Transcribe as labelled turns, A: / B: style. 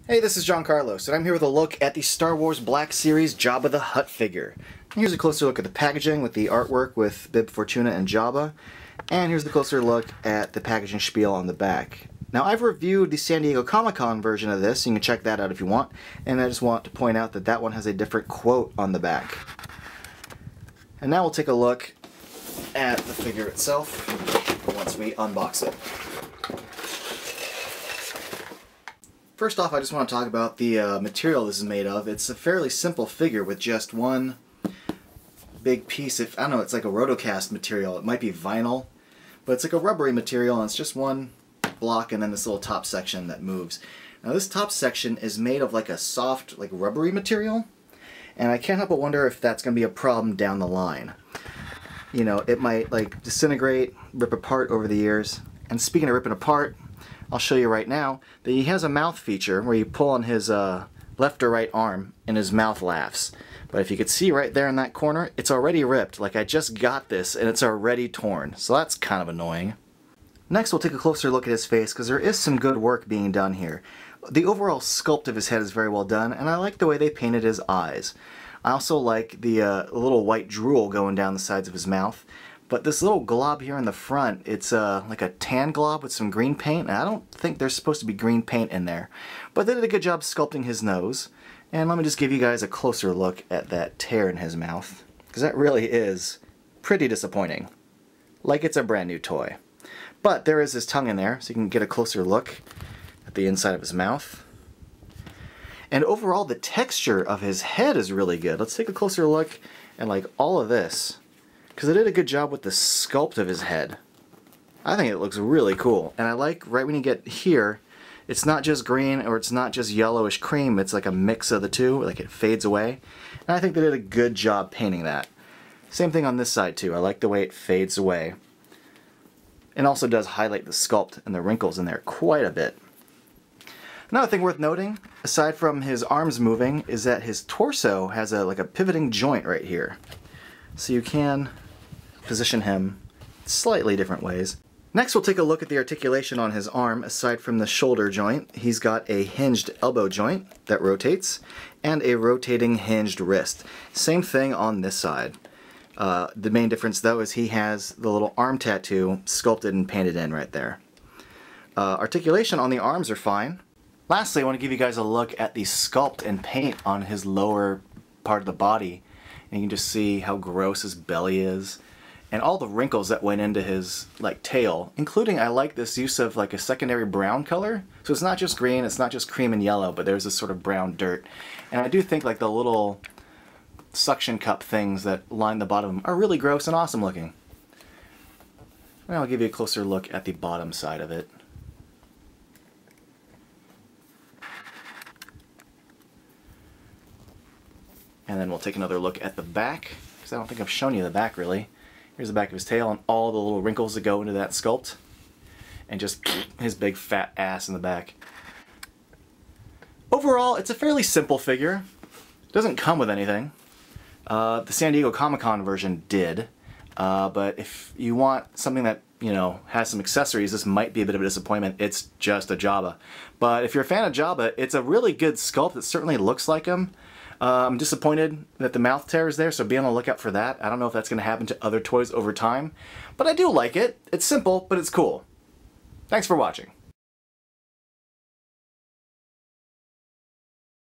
A: Hey, this is John Carlos, and I'm here with a look at the Star Wars Black Series Jabba the Hutt figure. Here's a closer look at the packaging with the artwork with Bib Fortuna and Jabba, and here's the closer look at the packaging spiel on the back. Now, I've reviewed the San Diego Comic-Con version of this, so you can check that out if you want, and I just want to point out that that one has a different quote on the back. And now we'll take a look at the figure itself once we unbox it. First off, I just want to talk about the material this is made of. It's a fairly simple figure with just one big piece. I don't know, it's like a rotocast material. It might be vinyl, but it's like a rubbery material, and it's just one block and then this little top section that moves. Now this top section is made of like a soft, like rubbery material, and I can't help but wonder if that's going to be a problem down the line. You know, it might like disintegrate, rip apart over the years. And speaking of ripping apart, I'll show you right now that he has a mouth feature where you pull on his left or right arm and his mouth laughs. But if you could see right there in that corner, it's already ripped. Like I just got this and it's already torn. So that's kind of annoying. Next we'll take a closer look at his face because there is some good work being done here. The overall sculpt of his head is very well done, and I like the way they painted his eyes. I also like the little white drool going down the sides of his mouth. But this little glob here in the front, it's like a tan glob with some green paint, and I don't think there's supposed to be green paint in there. But they did a good job sculpting his nose. And let me just give you guys a closer look at that tear in his mouth, because that really is pretty disappointing. Like it's a brand new toy. But there is his tongue in there, so you can get a closer look at the inside of his mouth. And overall, the texture of his head is really good. Let's take a closer look at like all of this, because they did a good job with the sculpt of his head. I think it looks really cool. And I like right when you get here, it's not just green or it's not just yellowish cream, it's like a mix of the two, like it fades away. And I think they did a good job painting that. Same thing on this side too. I like the way it fades away. And also does highlight the sculpt and the wrinkles in there quite a bit. Another thing worth noting, aside from his arms moving, is that his torso has like a pivoting joint right here. So you can position him slightly different ways. Next we'll take a look at the articulation on his arm. Aside from the shoulder joint, he's got a hinged elbow joint that rotates and a rotating hinged wrist. Same thing on this side. The main difference though is he has the little arm tattoo sculpted and painted in right there. Articulation on the arms are fine. Lastly, I want to give you guys a look at the sculpt and paint on his lower part of the body. And you can just see how gross his belly is and all the wrinkles that went into his like tail, including I like this use of like a secondary brown color. So it's not just green, it's not just cream and yellow, but there's this sort of brown dirt. And I do think like the little suction cup things that line the bottom are really gross and awesome looking. And I'll give you a closer look at the bottom side of it. And then we'll take another look at the back, because I don't think I've shown you the back really. Here's the back of his tail and all the little wrinkles that go into that sculpt. And just his big fat ass in the back. Overall, it's a fairly simple figure. It doesn't come with anything. The San Diego Comic-Con version did. But if you want something that, you know, has some accessories, this might be a bit of a disappointment. It's just a Jabba. But if you're a fan of Jabba, it's a really good sculpt. It certainly looks like him. I'm disappointed that the mouth tear is there, so be on the lookout for that. I don't know if that's going to happen to other toys over time, but I do like it. It's simple, but it's cool. Thanks for watching.